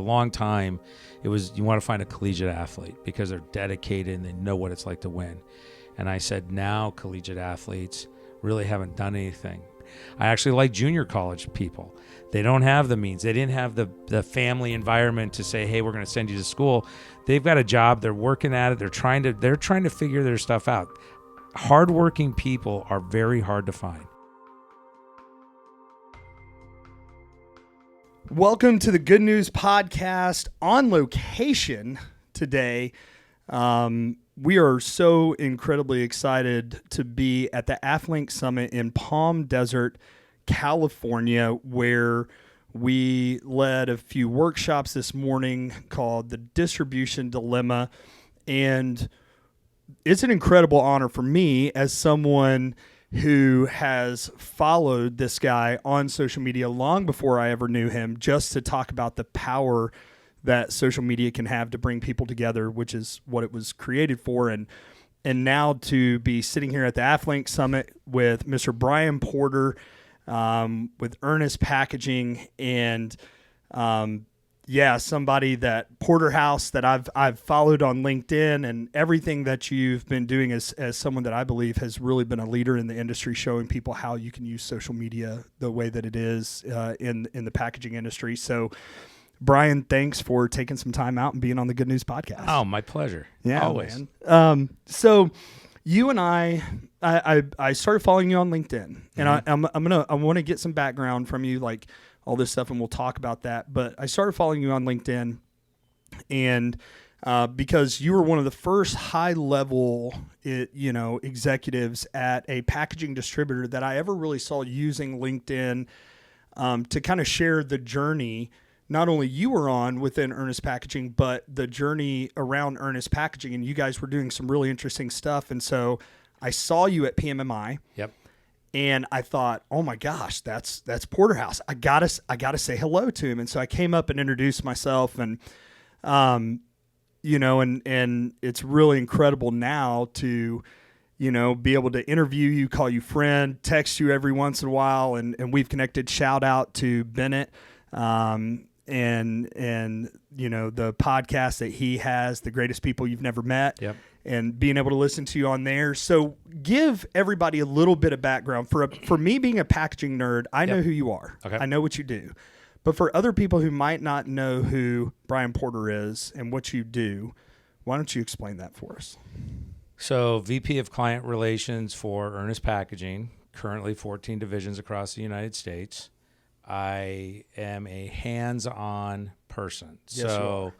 long time, it was you want to find a collegiate athlete because they're dedicated and they know what it's like to win. And I said, now collegiate athletes really haven't done anything. I actually like junior college people. They don't have the means. They didn't have the family environment to say, hey, we're going to send you to school. They've got a job. They're working at it. They're trying to figure their stuff out. Hardworking people are very hard to find. Welcome to the Good News Podcast on location today. We are so incredibly excited to be at the AFFLINK Summit in Palm Desert, California, where we led a few workshops this morning called The Distribution Dilemma. And it's an incredible honor for me as someone who has followed this guy on social media long before I ever knew him, just to talk about the power that social media can have to bring people together, which is what it was created for. And now to be sitting here at the AFFLINK Summit with Mr. Brian Porter, with Ernest Packaging, and somebody that Porterhouse that I've followed on LinkedIn, and everything that you've been doing as someone that I believe has really been a leader in the industry, showing people how you can use social media the way that it is in the packaging industry. So, Brian, thanks for taking some time out and being on the Good News Podcast. Oh, my pleasure. Yeah, always. Man. So you and I started following you on LinkedIn, and I want to get some background from you, like all this stuff, and we'll talk about that. But I started following you on LinkedIn, and because you were one of the first high-level, executives at a packaging distributor that I ever really saw using LinkedIn to kind of share the journey. Not only you were on within Ernest Packaging, but the journey around Ernest Packaging, and you guys were doing some really interesting stuff. And so I saw you at PMMI. Yep. And I thought, oh my gosh, that's Porterhouse. I gotta say hello to him. And so I came up and introduced myself, and and it's really incredible now to, be able to interview you, call you friend, text you every once in a while, and we've connected. Shout out to Bennett. And the podcast that he has, The Greatest People You've Never Met. Yep. And being able to listen to you on there. So give everybody a little bit of background. For me being a packaging nerd, I know who you are. Okay. I know what you do. But for other people who might not know who Brian Porter is and what you do, why don't you explain that for us? So VP of Client Relations for Ernest Packaging, currently 14 divisions across the United States. I am a hands-on person. Yes, so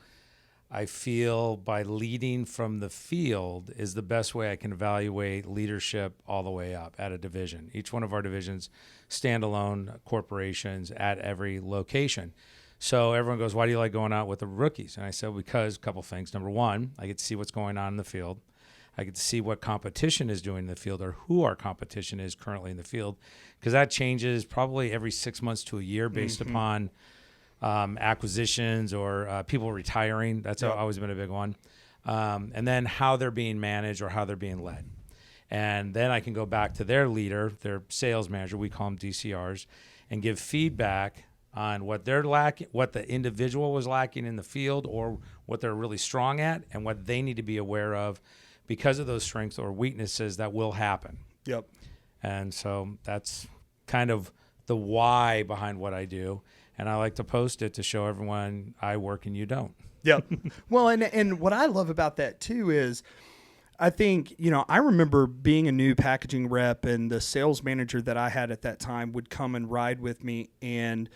I feel by leading from the field is the best way I can evaluate leadership all the way up at a division. Each one of our divisions, standalone corporations at every location. So everyone goes, why do you like going out with the rookies? And I said, because a couple things. Number one, I get to see what's going on in the field. I get to see what competition is doing in the field, or who our competition is currently in the field, because that changes probably every 6 months to a year based upon acquisitions or people retiring. That's always been a big one. And then how they're being managed or how they're being led. And then I can go back to their leader, their sales manager, we call them DCRs, and give feedback on what they're lacking, what the individual was lacking in the field, or what they're really strong at, and what they need to be aware of because of those strengths or weaknesses that will happen. Yep. And so that's kind of the why behind what I do. And I like to post it to show everyone I work and you don't. Yep. Well, and what I love about that too is I think, I remember being a new packaging rep, and the sales manager that I had at that time would come and ride with me and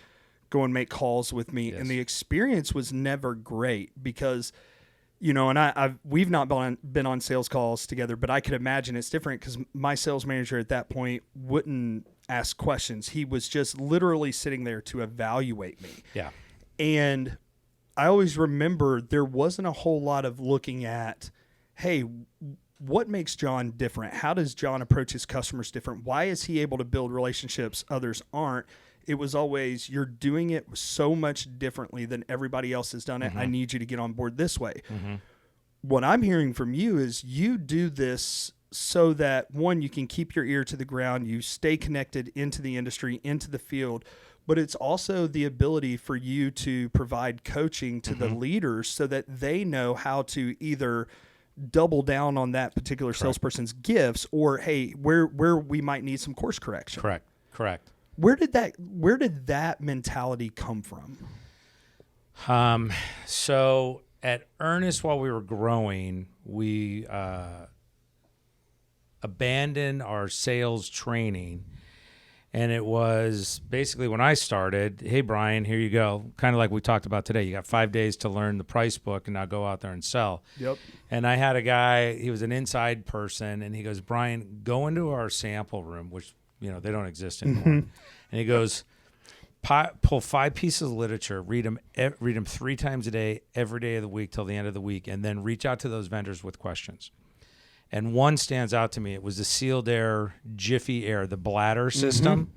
go and make calls with me. Yes. And the experience was never great because and we've not been on sales calls together, but I could imagine it's different because my sales manager at that point wouldn't ask questions. He was just literally sitting there to evaluate me. Yeah. And I always remember there wasn't a whole lot of looking at, hey, what makes John different? How does John approach his customers different? Why is he able to build relationships others aren't? It was always, you're doing it so much differently than everybody else has done it. Mm-hmm. I need you to get on board this way. Mm-hmm. What I'm hearing from you is you do this so that, one, you can keep your ear to the ground, you stay connected into the industry, into the field, but it's also the ability for you to provide coaching to the leaders so that they know how to either double down on that particular salesperson's gifts, or hey, where we might need some course correction. Correct. Where did that mentality come from? So at Ernest, while we were growing, we abandoned our sales training. And it was basically when I started, hey, Brian, here you go. Kind of like we talked about today. You got 5 days to learn the price book and now go out there and sell. Yep. And I had a guy, he was an inside person, and he goes, Brian, go into our sample room, which, they don't exist anymore. And he goes, pull 5 pieces of literature, read them 3 times a day, every day of the week till the end of the week, and then reach out to those vendors with questions. And one stands out to me. It was the sealed air, Jiffy Air, the bladder system.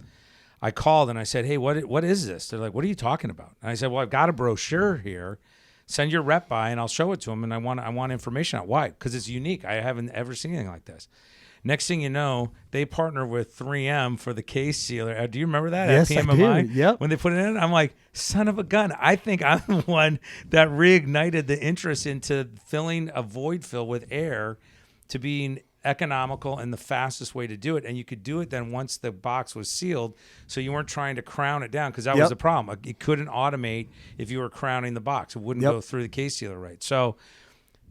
I called and I said, hey, what is this? They're like, what are you talking about? And I said, well, I've got a brochure here. Send your rep by and I'll show it to him. And I want information on why, because it's unique. I haven't ever seen anything like this. Next thing you know, they partner with 3M for the case sealer. Do you remember that? Yes, at PMMI? I do. Yep. When they put it in, I'm like, son of a gun. I think I'm the one that reignited the interest into filling a void fill with air to being economical and the fastest way to do it. And you could do it then once the box was sealed, so you weren't trying to crown it down, because that was the problem. It couldn't automate if you were crowning the box. It wouldn't go through the case sealer right. So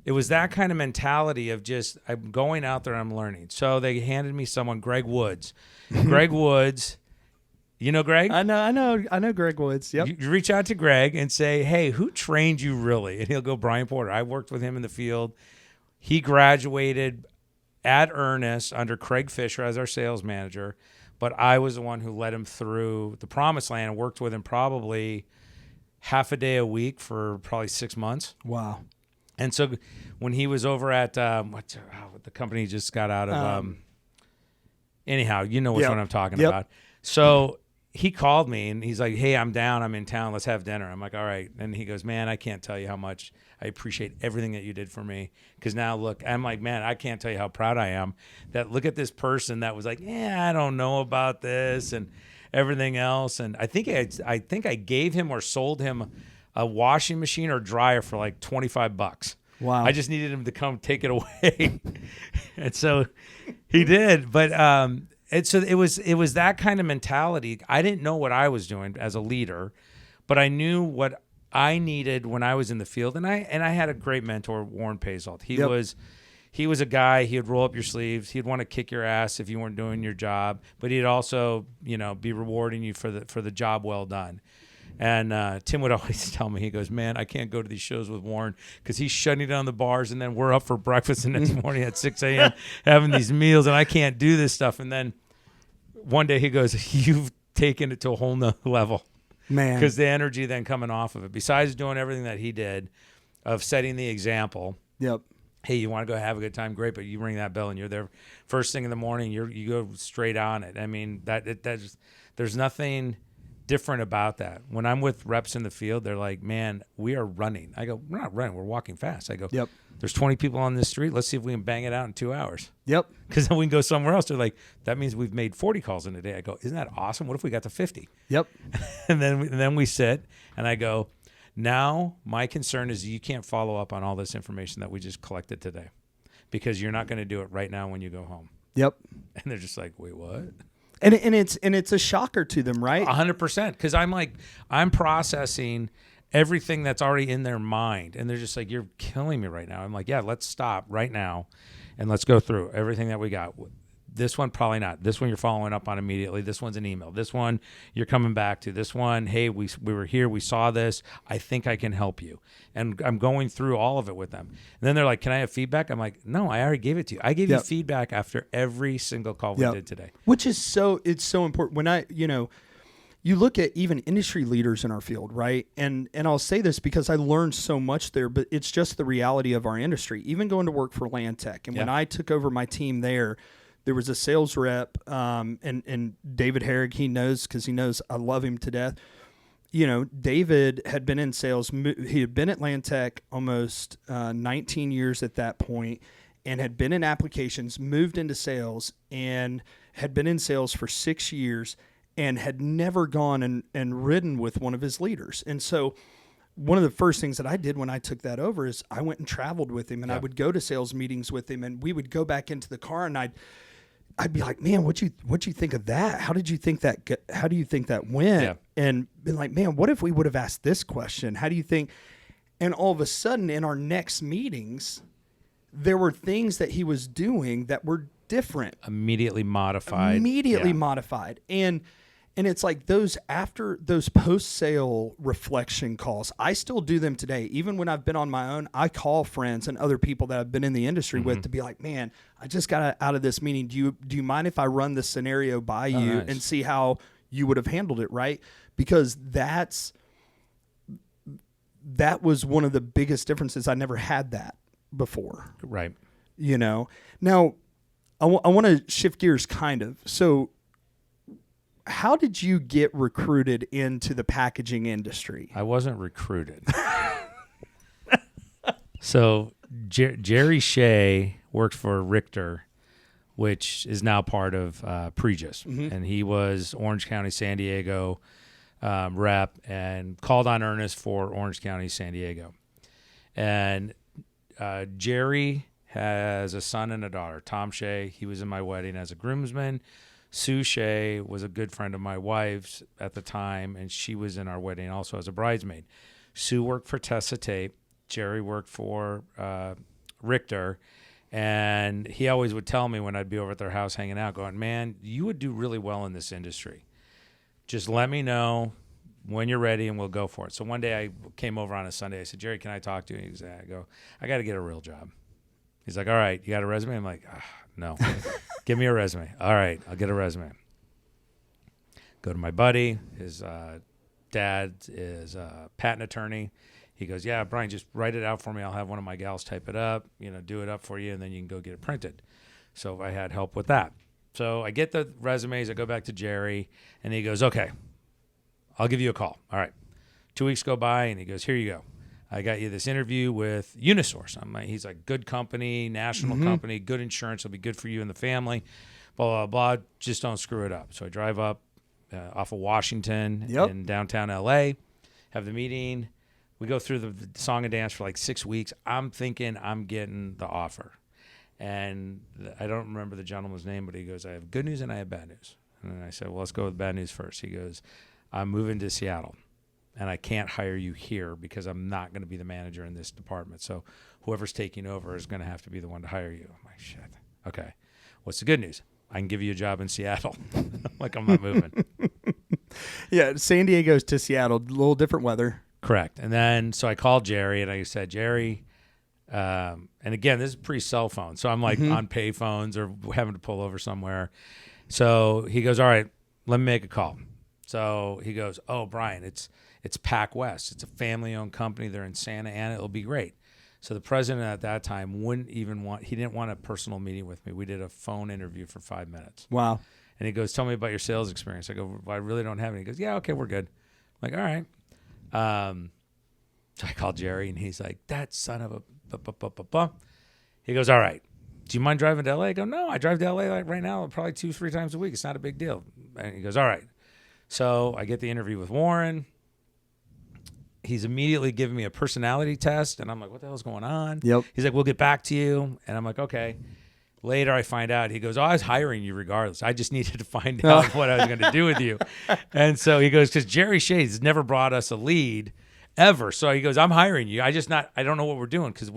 it was that kind of mentality of just, I'm going out there, I'm learning. So they handed me someone, Greg Woods. Greg Woods, you know Greg? I know Greg Woods. Yep. You reach out to Greg and say, hey, who trained you really? And he'll go, Brian Porter. I worked with him in the field. He graduated at Ernest under Craig Fisher as our sales manager, but I was the one who led him through the promised land and worked with him probably half a day a week for probably 6 months. Wow. And so when he was over at the company he just got out of, anyhow, you know which one I'm talking about. So he called me and he's like, hey, I'm down. I'm in town. Let's have dinner. I'm like, all right. And he goes, man, I can't tell you how much I appreciate everything that you did for me. Because now, look, I'm like, man, I can't tell you how proud I am that look at this person that was like, I don't know about this and everything else. And I think I gave him or sold him a washing machine or dryer for like $25. Wow. I just needed him to come take it away. And so he did. But so it was that kind of mentality. I didn't know what I was doing as a leader, but I knew what I needed when I was in the field. And I had a great mentor, Warren Paislett. He was a guy, he would roll up your sleeves. He'd want to kick your ass if you weren't doing your job, but he'd also, be rewarding you for the job well done. And Tim would always tell me, he goes, man, I can't go to these shows with Warren because he's shutting down the bars, and then we're up for breakfast the next morning at 6 a.m. having these meals, and I can't do this stuff. And then one day he goes, you've taken it to a whole nother level. Man. Because the energy then coming off of it, besides doing everything that he did of setting the example. Yep. Hey, you want to go have a good time? Great, but you ring that bell and you're there first thing in the morning. You go straight on it. I mean, there's nothing different about that. When I'm with reps in the field, they're like, man, we are running. I go, we're not running. We're walking fast. I go, yep. There's 20 people on this street. Let's see if we can bang it out in 2 hours. Yep. Because then we can go somewhere else. They're like, that means we've made 40 calls in a day. I go, isn't that awesome? What if we got to 50? Yep. And then we sit and I go, now my concern is you can't follow up on all this information that we just collected today because you're not going to do it right now when you go home. Yep. And they're just like, wait, what? And it's a shocker to them, right? 100%. Because I'm processing everything that's already in their mind. And they're just like, you're killing me right now. I'm like, yeah, let's stop right now and let's go through everything that we got. This one, probably not. This one you're following up on immediately. This one's an email. This one you're coming back to. This one, hey, we were here. We saw this. I think I can help you. And I'm going through all of it with them. And then they're like, can I have feedback? I'm like, no, I already gave it to you. I gave you feedback after every single call we did today. Which is it's so important. When you look at even industry leaders in our field, right? And I'll say this because I learned so much there, but it's just the reality of our industry. Even going to work for Land Tech. And when I took over my team there was a sales rep, and David Herrig, he knows because he knows I love him to death. David had been in sales. He had been at Land Tech almost 19 years at that point and had been in applications, moved into sales, and had been in sales for 6 years. and had never gone and ridden with one of his leaders. And so one of the first things that I did when I took that over is I went and traveled with him, and I would go to sales meetings with him, and we would go back into the car, and I'd be like, man, what you think of that? How do you think that went? Yeah. And been like, man, what if we would have asked this question? How do you think? And all of a sudden in our next meetings, there were things that he was doing that were different. Immediately modified. And it's like those post-sale reflection calls, I still do them today. Even when I've been on my own, I call friends and other people that I've been in the industry with to be like, man, I just got out of this meeting. Do you mind if I run this scenario by you nice. and see how you would have handled it, right? Because that was one of the biggest differences. I never had that before. Right. Now I want to shift gears kind of. So how did you get recruited into the packaging industry? I wasn't recruited. So Jerry Shea worked for Richter, which is now part of Pregis. And he was Orange County, San Diego rep, and called on Ernest for Orange County, San Diego. And Jerry has a son and a daughter. Tom Shea, he was in my wedding as a groomsman. Sue Shea was a good friend of my wife's at the time, and she was in our wedding also as a bridesmaid. Sue worked for Tessa Tape. Jerry worked for Richter, and he always would tell me when I'd be over at their house hanging out, going, man, you would do really well in this industry. Just let me know when you're ready, and we'll go for it. So one day I came over on a Sunday. I said, Jerry, can I talk to you? I go, I got to get a real job. He's like, all right, you got a resume? I'm like, no. Give me a resume. All right, I'll get a resume. Go to my buddy. His dad is a patent attorney. He goes, yeah, Brian, just write it out for me. I'll have one of my gals type it up, do it up for you, and then you can go get it printed. So I had help with that. So I get the resumes. I go back to Jerry, and he goes, okay, I'll give you a call. All right. 2 weeks go by, and he goes, here you go. I got you this interview with Unisource. He's like, good company, national company, good insurance. It'll be good for you and the family, blah, blah, blah. Just don't screw it up. So I drive up off of Washington in downtown L.A., have the meeting. We go through the song and dance for like 6 weeks. I'm thinking I'm getting the offer. And I don't remember the gentleman's name, but he goes, I have good news and I have bad news. And then I said, well, let's go with bad news first. He goes, I'm moving to Seattle. And I can't hire you here because I'm not going to be the manager in this department. So whoever's taking over is going to have to be the one to hire you. I'm like, shit. Okay. What's the good news? I can give you a job in Seattle. I'm like, I'm not moving. Yeah, San Diego's to Seattle, a little different weather. Correct. And then, so I called Jerry and I said, Jerry, and again, this is pre-cell phone. So I'm like on pay phones or having to pull over somewhere. So he goes, all right, let me make a call. So he goes, oh, Brian, it's Pac West. It's a family-owned company. They're in Santa Ana. It'll be great. So the president at that time he didn't want a personal meeting with me. We did a phone interview for 5 minutes. Wow. And he goes, tell me about your sales experience. I go, well, I really don't have any. He goes, yeah, okay, we're good. I'm like, all right. So I called Jerry, and he's like, that son of a... He goes, all right, do you mind driving to L.A.? I go, no, I drive to L.A. like right now probably 2-3 times a week. It's not a big deal. And he goes, all right. So I get the interview with Warren. He's immediately giving me a personality test, and I'm like, what the hell's going on? Yep. He's like, we'll get back to you. And I'm like, okay. Later, I find out, he goes, oh, I was hiring you regardless. I just needed to find out what I was going to do with you. And so he goes, because Jerry Shade's never brought us a lead ever. So he goes, I'm hiring you. I don't know what we're doing, because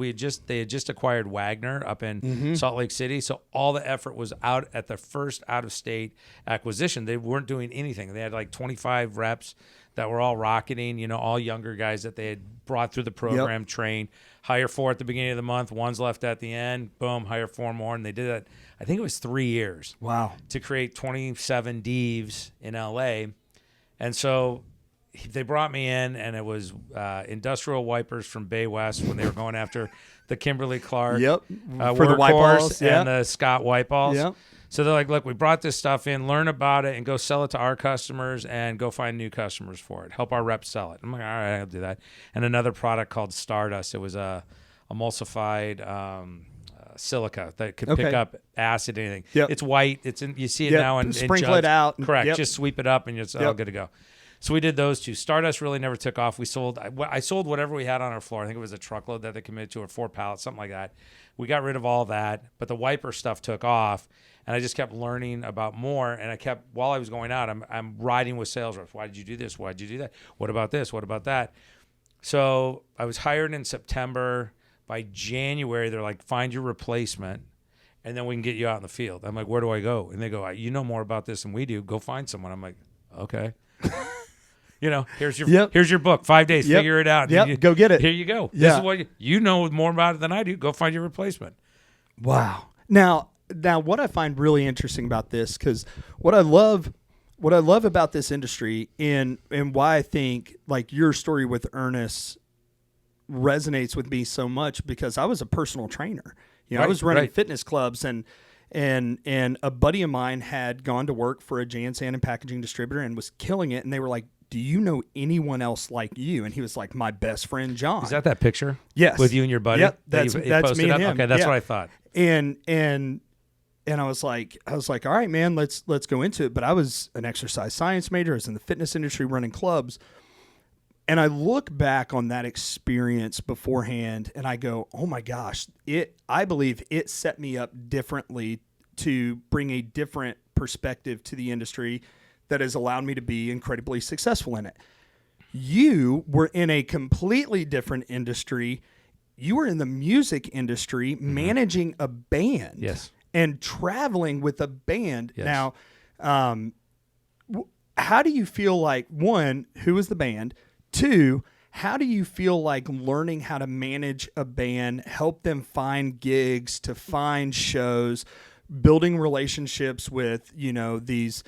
they had just acquired Wagner up in Salt Lake City. So all the effort was out at the first out-of-state acquisition. They weren't doing anything. They had like 25 reps that were all rocketing, all younger guys that they had brought through the program, trained, hire 4 at the beginning of the month, 1's left at the end, boom, hire 4 more. And they did that, I think it was 3 years. Wow. To create 27 Divs in LA. And so they brought me in, and it was industrial wipers from Bay West when they were going after the Kimberly-Clark for the wipe balls, and the Scott wipe balls. Yep. So they're like, look, we brought this stuff in, learn about it, and go sell it to our customers and go find new customers for it. Help our reps sell it. I'm like, all right, I'll do that. And another product called Stardust. It was a emulsified silica that could Okay. pick up acid, anything. Yep. It's white. You see it Yep. now in Sprinkle jugs. it out. Correct. Yep. Just sweep it up and it's all Yep. good to go. So we did those two. Stardust really never took off. I sold whatever we had on our floor. I think it was a truckload that they committed to, or 4 pallets, something like that. We got rid of all that, but the wiper stuff took off, and I just kept learning about more. And while I was going out, I'm riding with sales reps. Why did you do this? Why did you do that? What about this? What about that? So I was hired in September. By January, they're like, find your replacement, and then we can get you out in the field. I'm like, where do I go? And they go, you know more about this than we do. Go find someone. I'm like, okay. Here's your book. 5 days. Yep. Figure it out. Yep. Go get it. Here you go. Yeah. This is what you know more about it than I do. Go find your replacement. Wow. Now, what I find really interesting about this, because what I love about this industry and why I think like your story with Ernest resonates with me so much, because I was a personal trainer. I was running fitness clubs, and a buddy of mine had gone to work for a Jan Sand and packaging distributor and was killing it. And they were like, do you know anyone else like you? And he was like, my best friend, John. Is that picture? Yes. With you and your buddy? Yep. That's Me and him. Okay, that's Yeah. what I thought. And I was like, all right, man, let's go into it. But I was an exercise science major. I was in the fitness industry running clubs. And I look back on that experience beforehand and I go, oh my gosh, I believe it set me up differently to bring a different perspective to the industry that has allowed me to be incredibly successful in it. You were in a completely different industry. You were in the music industry, managing a band. Yes. And traveling with a band. Yes. Now, how do you feel like, one, who is the band? 2, how do you feel like learning how to manage a band, help them find gigs, to find shows, building relationships with, these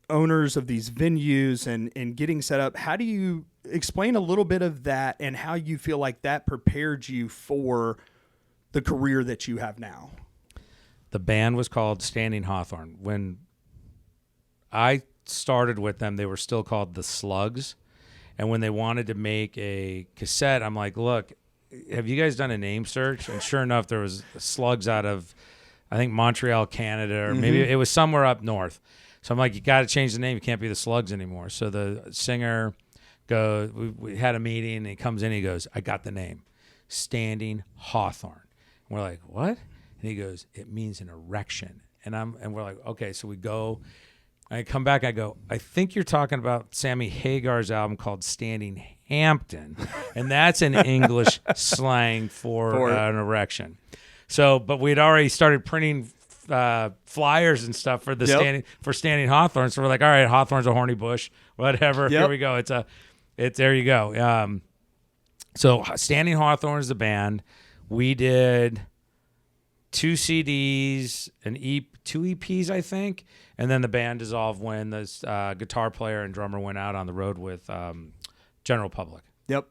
owners of these venues and getting set up? How do you explain a little bit of that and how you feel like that prepared you for the career that you have now? The band was called Standing Hawthorne. When I started with them, they were still called the Slugs. And when they wanted to make a cassette, I'm like, look, have you guys done a name search? And sure enough, there was Slugs out of, I think, Montreal, Canada, or maybe it was somewhere up north. So I'm like, you got to change the name. You can't be the Slugs anymore. So the singer goes, we had a meeting, and he comes in, he goes, I got the name, Standing Hawthorne. And we're like, what? And he goes, it means an erection. And we're like, okay. So we go, I come back, I go, I think you're talking about Sammy Hagar's album called Standing Hampton. And that's an English slang for an erection. So, but we'd already started printing flyers and stuff for Standing Hawthorne. So we're like, all right, Hawthorne's a horny bush, whatever. Here we go. There you go. So Standing Hawthorne is the band. We did 2 CDs, 2 EPs, I think, and then the band dissolved when this guitar player and drummer went out on the road with General Public. Yep.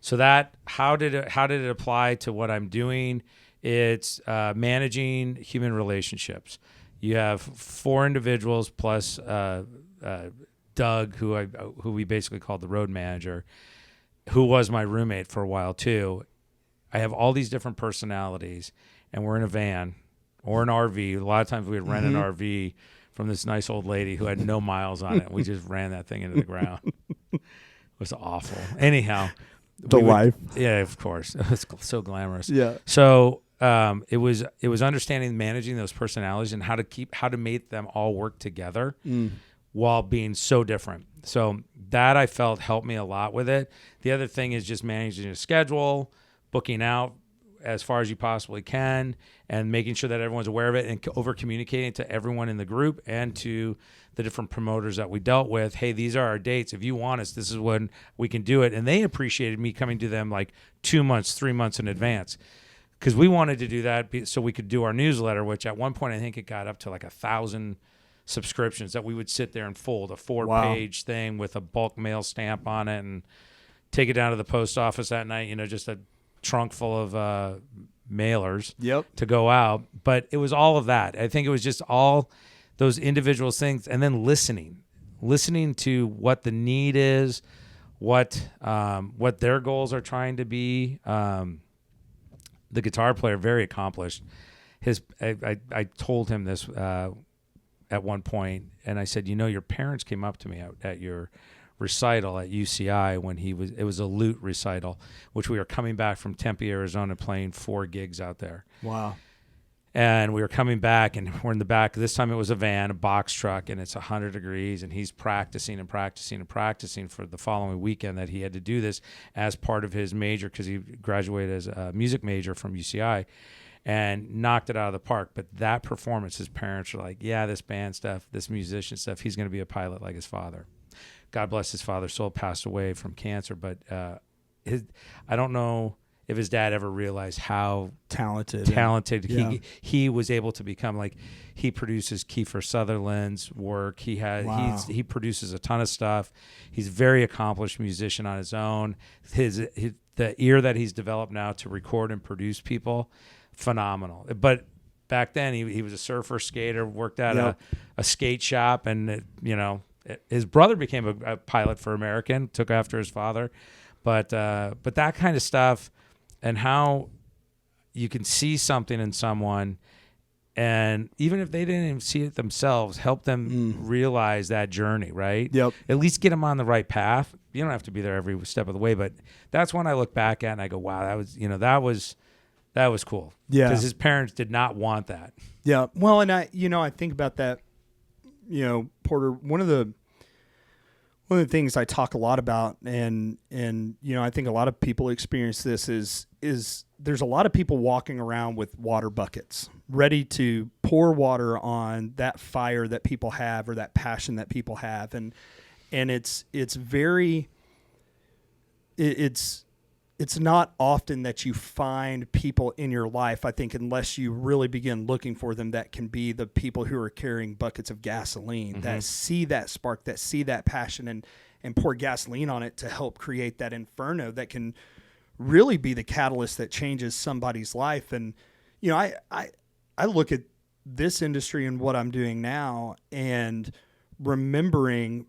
So how did it apply to what I'm doing? It's managing human relationships. You have 4 individuals plus Doug, who we basically called the road manager, who was my roommate for a while too. I have all these different personalities, and we're in a van or an RV. A lot of times we would rent an RV from this nice old lady who had no miles on it. We just ran that thing into the ground. It was awful. Anyhow. Life. Yeah, of course. It was so glamorous. Yeah. So it was understanding, managing those personalities and how to make them all work together while being so different. So that I felt helped me a lot with it. The other thing is just managing a schedule, booking out as far as you possibly can, and making sure that everyone's aware of it and over communicating to everyone in the group and to the different promoters that we dealt with. Hey, these are our dates. If you want us, this is when we can do it. And they appreciated me coming to them like 2 months, 3 months in advance, because we wanted to do that so we could do our newsletter, which at one point I think it got up to like 1,000 subscriptions that we would sit there and fold a 4-page thing with a bulk mail stamp on it and take it down to the post office that night, just a trunk full of mailers to go out. But it was all of that. I think it was just all those individual things, and then listening to what the need is, what their goals are trying to be, the guitar player, very accomplished. I told him this at one point, and I said, your parents came up to me at your recital at UCI when it was a lute recital, which we were coming back from Tempe, Arizona, playing 4 gigs out there. Wow. And we were coming back, and we're in the back. This time it was a van, a box truck, and it's 100 degrees, and he's practicing and practicing and practicing for the following weekend that he had to do this as part of his major, because he graduated as a music major from UCI and knocked it out of the park. But that performance, his parents were like, yeah, this band stuff, this musician stuff, he's going to be a pilot like his father. God bless his father's soul, passed away from cancer, but I don't know if his dad ever realized how talented yeah. he was able to become. Like, he produces Kiefer Sutherland's work. He produces a ton of stuff. He's a very accomplished musician on his own. The ear that he's developed now to record and produce people, phenomenal. But back then he was a surfer, skater, worked at a skate shop, and his brother became a pilot for American, took after his father. But that kind of stuff, and how you can see something in someone, and even if they didn't even see it themselves, help them realize that journey, right? Yep. At least get them on the right path. You don't have to be there every step of the way, but that's when I look back at and I go, wow, that was cool. Yeah. Because his parents did not want that. Yeah. Well, and I think about that, Porter, one of the things I talk a lot about, and I think a lot of people experience this, is there's a lot of people walking around with water buckets, ready to pour water on that fire that people have, or that passion that people have. And it's not often that you find people in your life, I think, unless you really begin looking for them, that can be the people who are carrying buckets of gasoline, that see that spark, that see that passion, and pour gasoline on it to help create that inferno that can really be the catalyst that changes somebody's life. And, I look at this industry and what I'm doing now, and remembering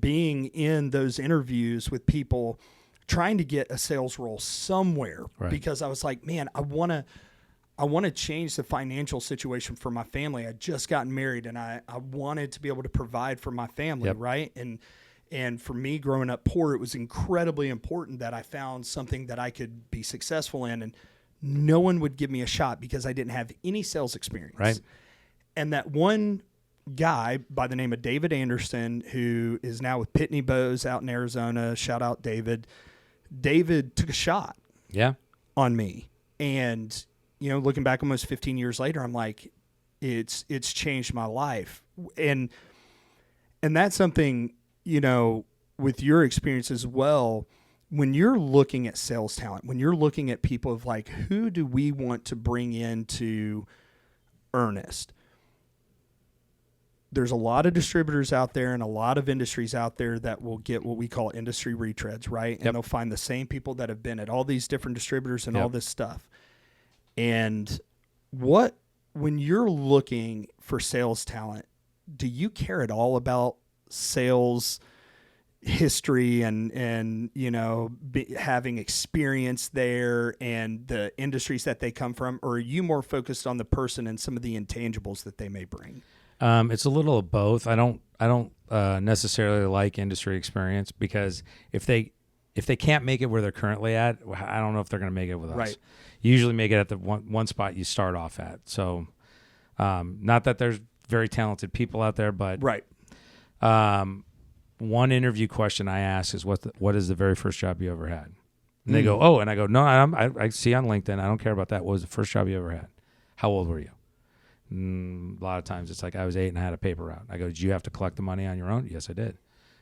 being in those interviews with people trying to get a sales role somewhere, because I was like, man, I want to change the financial situation for my family. I just gotten married, and I wanted to be able to provide for my family. Right. And for me, growing up poor, it was incredibly important that I found something that I could be successful in, and no one would give me a shot because I didn't have any sales experience. Right. And that one guy by the name of David Anderson, who is now with Pitney Bowes out in Arizona, shout out David took a shot on me. And, looking back almost 15 years later, I'm like, it's changed my life. And that's something, with your experience as well, when you're looking at sales talent, when you're looking at people of like, who do we want to bring into Ernest? There's a lot of distributors out there and a lot of industries out there that will get what we call industry retreads, right? And they'll find the same people that have been at all these different distributors and all this stuff. And when you're looking for sales talent, do you care at all about sales history and having experience there and the industries that they come from? Or are you more focused on the person and some of the intangibles that they may bring? It's a little of both. I don't necessarily like industry experience, because if they can't make it where they're currently at, I don't know if they're going to make it with us. Right. You usually make it at the one spot you start off at. So, not that there's very talented people out there, but one interview question I ask is, what is the very first job you ever had? And they go, oh, and I go, no, I see on LinkedIn. I don't care about that. What was the first job you ever had? How old were you? A lot of times it's like, I was 8 and I had a paper route. I go, did you have to collect the money on your own? Yes, I did.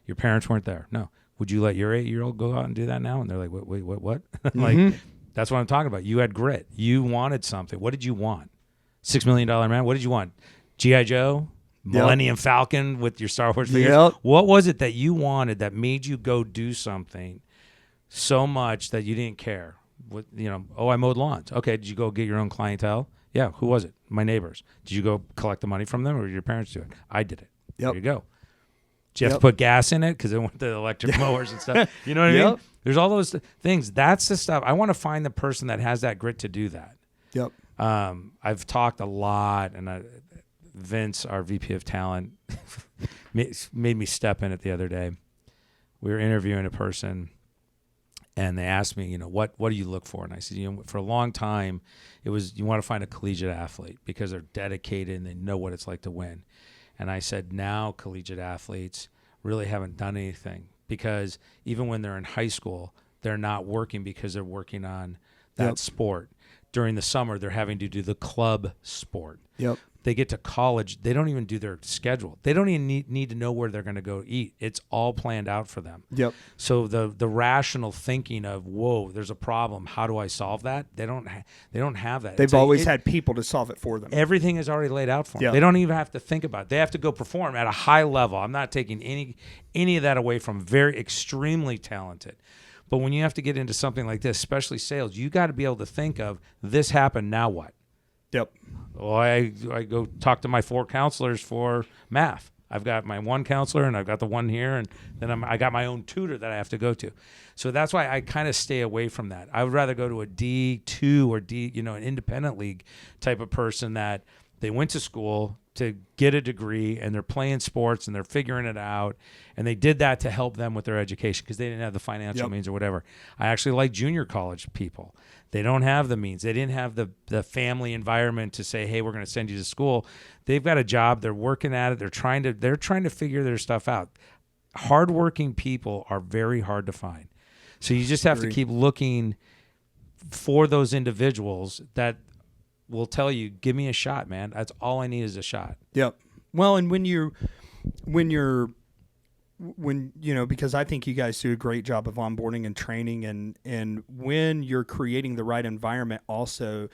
Your parents weren't there? No. Would you let your 8-year-old go out and do that now? And they're like, wait, what? Like, that's what I'm talking about. You had grit. You wanted something. What did you want? $6 Million Man? What did you want? G.I. Joe? Millennium Falcon with your Star Wars figures? What was it that you wanted that made you go do something so much that you didn't care? I mowed lawns. Okay, did you go get your own clientele? Yeah, who was it? My neighbors. Did you go collect the money from them, or did your parents do it? I did it. There you go. Do you have to put gas in it because they want the electric mowers and stuff? You know what I mean? There's all those things. That's the stuff. I want to find the person that has that grit to do that. Yep. I've talked a lot, and Vince, our VP of talent, made me step in it the other day. We were interviewing a person, and they asked me, what do you look for? And I said, for a long time, it was you want to find a collegiate athlete because they're dedicated and they know what it's like to win. And I said, now collegiate athletes really haven't done anything because even when they're in high school, they're not working because they're working on that sport. During the summer, they're having to do the club sport. Yep. They get to college, they don't even do their schedule. They don't even need to know where they're going to go eat. It's all planned out for them. Yep. So the rational thinking of, whoa, there's a problem. How do I solve that? They don't have that. They've always had people to solve it for them. Everything is already laid out for them. Yep. They don't even have to think about it. They have to go perform at a high level. I'm not taking any of that away from very extremely talented. But when you have to get into something like this, especially sales, you got to be able to think of this happened, now what? Yep. Well, I go talk to my 4 counselors for math. I've got my 1 counselor and I've got the 1 here, and then I got my own tutor that I have to go to. So that's why I kind of stay away from that. I would rather go to a D2 or an independent league type of person that they went to school to get a degree and they're playing sports and they're figuring it out, and they did that to help them with their education because they didn't have the financial means or whatever. I actually like junior college people. They don't have the means. They didn't have the family environment to say, hey, we're going to send you to school. They've got a job. They're working at it. They're trying to figure their stuff out. Hardworking people are very hard to find. So you just have to keep looking for those individuals that will tell you, give me a shot, man. That's all I need is a shot. Yep. Well, and because I think you guys do a great job of onboarding and training, and when you're creating the right environment also,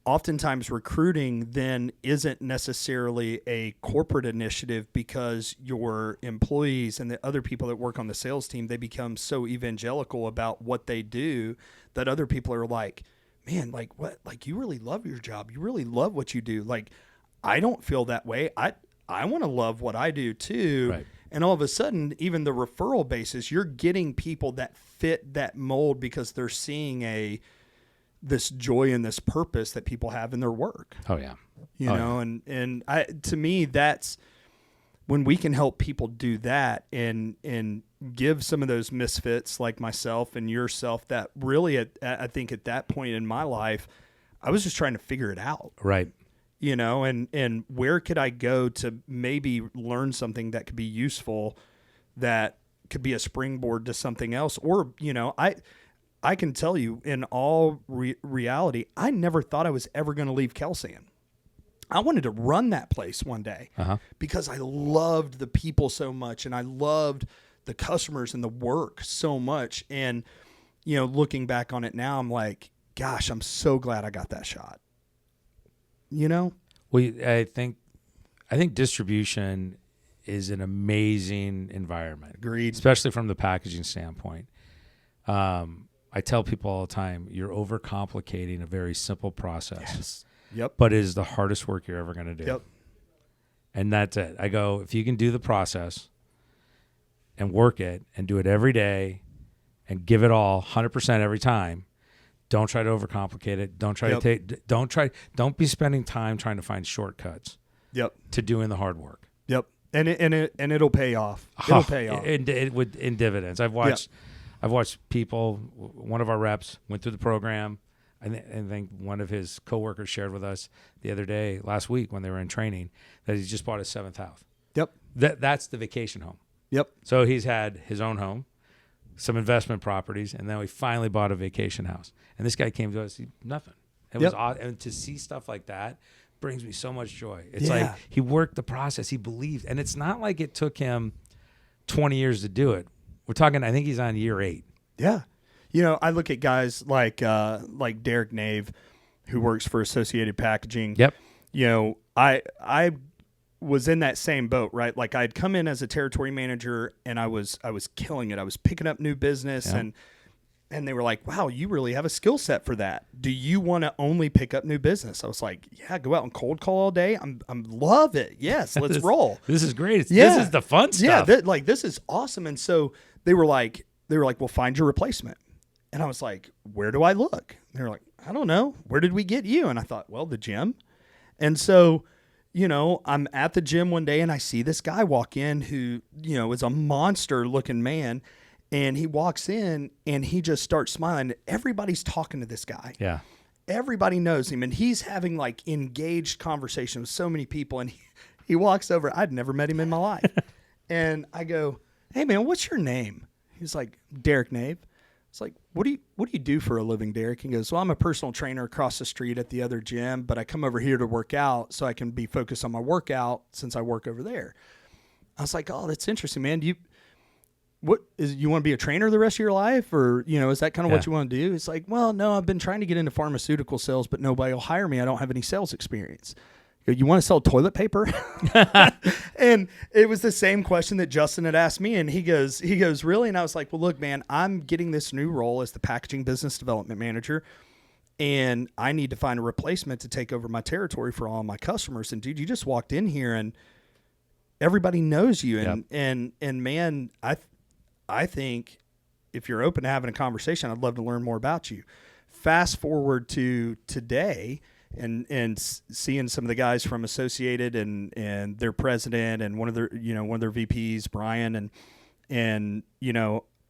oftentimes recruiting then isn't necessarily a corporate initiative because your employees and the other people that work on the sales team, they become so evangelical about what they do that other people are like, man, like what? Like you really love your job. You really love what you do. Like, I don't feel that way. I want to love what I do too. Right. And all of a sudden, even the referral basis, you're getting people that fit that mold because they're seeing this joy and this purpose that people have in their work. Oh yeah. And to me, that's when we can help people do that and give some of those misfits like myself and yourself that really, I think at that point in my life, I was just trying to figure it out. Right. And where could I go to maybe learn something that could be useful, that could be a springboard to something else? Or, I can tell you in all reality, I never thought I was ever going to leave Kelsan. I wanted to run that place one day because I loved the people so much and I loved the customers and the work so much. And, looking back on it now, I'm like, gosh, I'm so glad I got that shot. Well, I think distribution is an amazing environment. Agreed. Especially from the packaging standpoint. I tell people all the time, you're overcomplicating a very simple process. Yes. Yep. But it is the hardest work you're ever going to do. Yep. And that's it. I go, if you can do the process and work it and do it every day and give it all 100% every time, don't try to overcomplicate it. Don't try don't be spending time trying to find shortcuts. Yep. To doing the hard work. Yep. And it'll pay off. It'll pay off. In dividends. I've watched people, one of our reps went through the program. I think one of his coworkers shared with us the other day, last week when they were in training, that he's just bought his 7th house. Yep. That's the vacation home. Yep. So he's had his own home, some investment properties, and then we finally bought a vacation house. And this guy came to us, nothing. It was odd. And to see stuff like that brings me so much joy. It's like he worked the process. He believed. And it's not like it took him 20 years to do it. We're talking, I think he's on year 8. Yeah. I look at guys like Derek Nave, who works for Associated Packaging. Yep. I was in that same boat, right? Like I'd come in as a territory manager and I was killing it. I was picking up new business and And they were like, wow, you really have a skill set for that. Do you want to only pick up new business? I was like, yeah, go out and cold call all day. I'm love it. Yes, let's roll. This is great. Yeah. This is the fun stuff. Yeah, this is awesome. And so they were like, well, find your replacement. And I was like, where do I look? And they were like, I don't know. Where did we get you? And I thought, well, the gym. And so, I'm at the gym one day and I see this guy walk in who, is a monster looking man. And he walks in and he just starts smiling. Everybody's talking to this guy. Yeah. Everybody knows him. And he's having like engaged conversation with so many people. And he walks over. I'd never met him in my life. And I go, hey, man, what's your name? He's like, Derek Nave. It's like, what do you do for a living, Derek? He goes, well, I'm a personal trainer across the street at the other gym, but I come over here to work out so I can be focused on my workout since I work over there. I was like, oh, that's interesting, man. You want to be a trainer the rest of your life? Or, is that kind of what you want to do? It's like, well, no, I've been trying to get into pharmaceutical sales, but nobody will hire me. I don't have any sales experience. You want to sell toilet paper? And it was the same question that Justin had asked me. And he goes, really? And I was like, well, look, man, I'm getting this new role as the packaging business development manager. And I need to find a replacement to take over my territory for all of my customers. And dude, you just walked in here and everybody knows you. And man, I think if you're open to having a conversation, I'd love to learn more about you. Fast forward to today and seeing some of the guys from Associated and their president and one of their VPs, Brian, and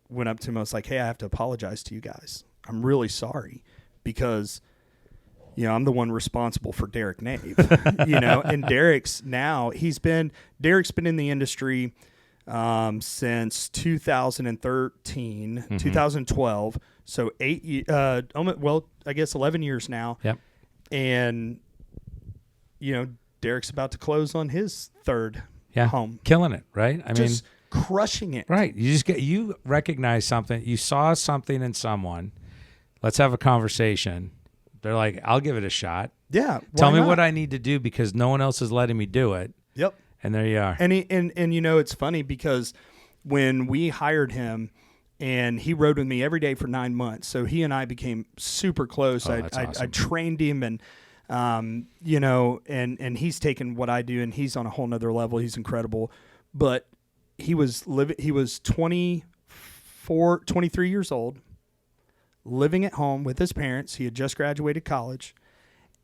went up to him. I was like, hey, I have to apologize to you guys. I'm really sorry because I'm the one responsible for Derek Nave, and Derek's been in the industry since 2013, 2012. So 11 years now. Yep. And, Derek's about to close on his third home. Killing it, right? I mean, crushing it. Right. You recognize something. You saw something in someone. Let's have a conversation. They're like, I'll give it a shot. Yeah. Tell me what I need to do because no one else is letting me do it. Yep. And there you are. And it's funny because when we hired him and he rode with me every day for 9 months, so he and I became super close. Oh, that's awesome. I trained him and, and he's taken what I do and he's on a whole nother level. He's incredible. But he was 23 years old, living at home with his parents. He had just graduated college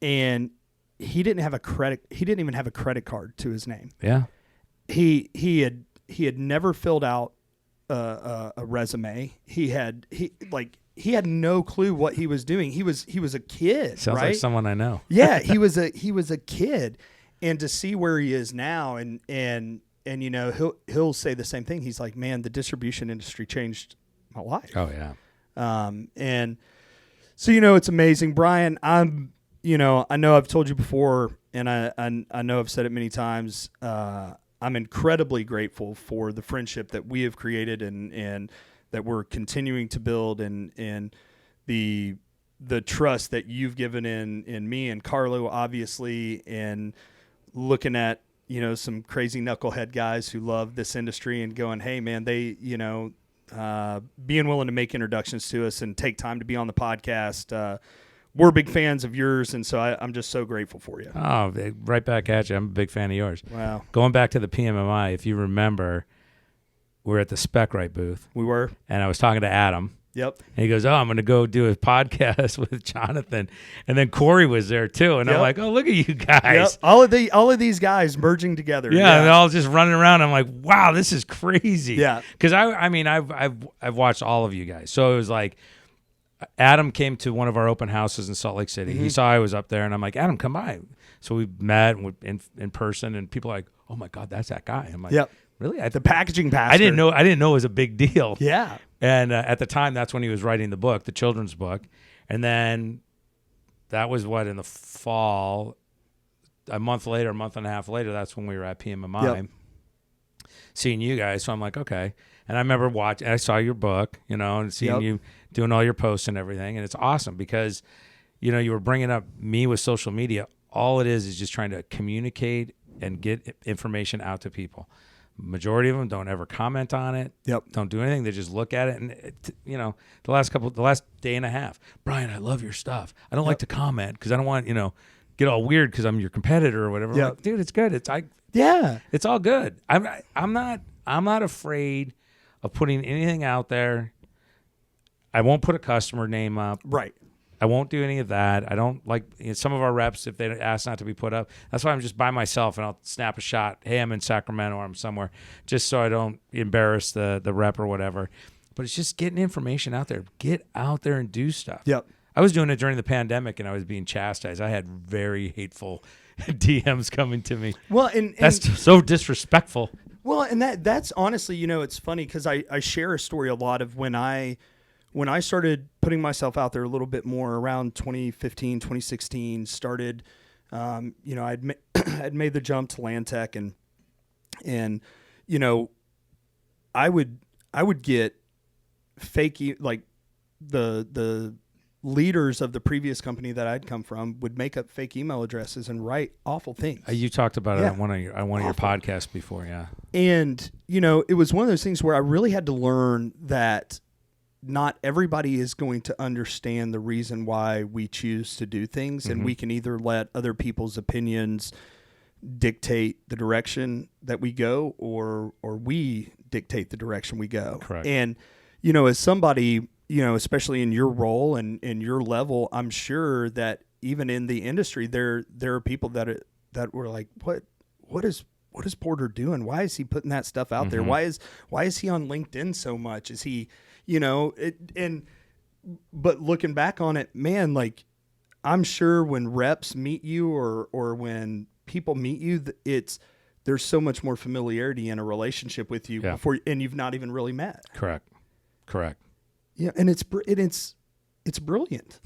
and he didn't even have a credit card to his name. Yeah. He had never filled out a resume. He had no clue what he was doing. He was a kid. Sounds right? like someone I know. Yeah, he was a kid, and to see where he is now, and he'll say the same thing. He's like, man, the distribution industry changed my life. Oh yeah. And so it's amazing, Brian. I know I've told you before, and I know I've said it many times. I'm incredibly grateful for the friendship that we have created and that we're continuing to build and the trust that you've given in me and Carlo, obviously, and looking at, some crazy knucklehead guys who love this industry and going, hey man, they, being willing to make introductions to us and take time to be on the podcast. We're big fans of yours, and so I'm just so grateful for you. Oh, right back at you. I'm a big fan of yours. Wow. Going back to the PMMI, if you remember, we were at the SpecRite booth. We were. And I was talking to Adam. Yep. And he goes, I'm going to go do a podcast with Jonathan. And then Corey was there too. And I'm like, oh, look at you guys. Yep. All of these guys merging together. Yeah, they're all just running around. I'm like, wow, this is crazy. Yeah. Because I've watched all of you guys. So it was like, Adam came to one of our open houses in Salt Lake City. Mm-hmm. He saw I was up there, and I'm like, Adam, come by. So we met in person, and people are like, oh my God, that's that guy. I'm like, yep. Really? The packaging pastor. I didn't know it was a big deal. Yeah. And at the time, that's when he was writing the book, the children's book. And then that was in the fall, a month and a half later, that's when we were at PMMI, seeing you guys. So I'm like, okay. And I remember watching, I saw your book, and seeing you doing all your posts and everything. And it's awesome because, you were bringing up me with social media. All it is just trying to communicate and get information out to people. Majority of them don't ever comment on it. Yep. Don't do anything. They just look at it. And, the last day and a half, Brian, I love your stuff. I don't like to comment because I don't want, get all weird because I'm your competitor or whatever. Yep. Like, dude, it's good. It's all good. I'm not afraid of putting anything out there. I won't put a customer name up. Right. I won't do any of that. I don't like some of our reps, if they ask not to be put up. That's why I'm just by myself and I'll snap a shot. Hey, I'm in Sacramento or I'm somewhere, just so I don't embarrass the rep or whatever. But it's just getting information out there. Get out there and do stuff. Yep. I was doing it during the pandemic and I was being chastised. I had very hateful DMs coming to me. Well, and that's so disrespectful. Well, and that's honestly, it's funny because I share a story a lot of when I started putting myself out there a little bit more around 2015, 2016, started, I'd made the jump to land tech and I would get fake, like the leaders of the previous company that I'd come from would make up fake email addresses and write awful things. You talked about it on one of your podcasts before. Yeah. And, it was one of those things where I really had to learn that not everybody is going to understand the reason why we choose to do things. And we can either let other people's opinions dictate the direction that we go or we dictate the direction we go. Correct. And, as somebody, especially in your role and in your level, I'm sure that even in the industry, there are people that were like, what is Porter doing? Why is he putting that stuff out there? Why is he on LinkedIn so much? Is he, but looking back on it, man, like I'm sure when reps meet you or when people meet you, there's so much more familiarity in a relationship with you before, and you've not even really met. Correct. Yeah. And it's brilliant,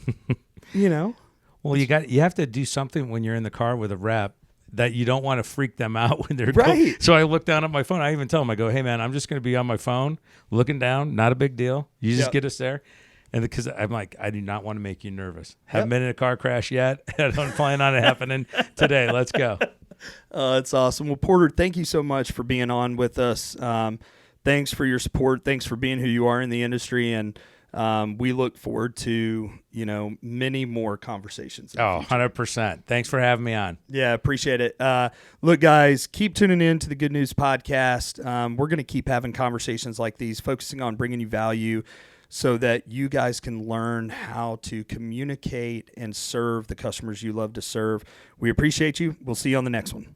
Well, you have to do something when you're in the car with a rep that you don't want to freak them out when they're right. So I look down at my phone. I even tell them, I go, hey man, I'm just going to be on my phone looking down. Not a big deal. You just get us there. And because I'm like, I do not want to make you nervous. Haven't been in a car crash yet. I don't plan on it happening today. Let's go. It's awesome. Well, Porter, thank you so much for being on with us. Thanks for your support. Thanks for being who you are in the industry. And we look forward to, many more conversations. 100%. Thanks for having me on. Yeah, appreciate it. Look, guys, keep tuning in to the Good News Podcast. We're going to keep having conversations like these, focusing on bringing you value so that you guys can learn how to communicate and serve the customers you love to serve. We appreciate you. We'll see you on the next one.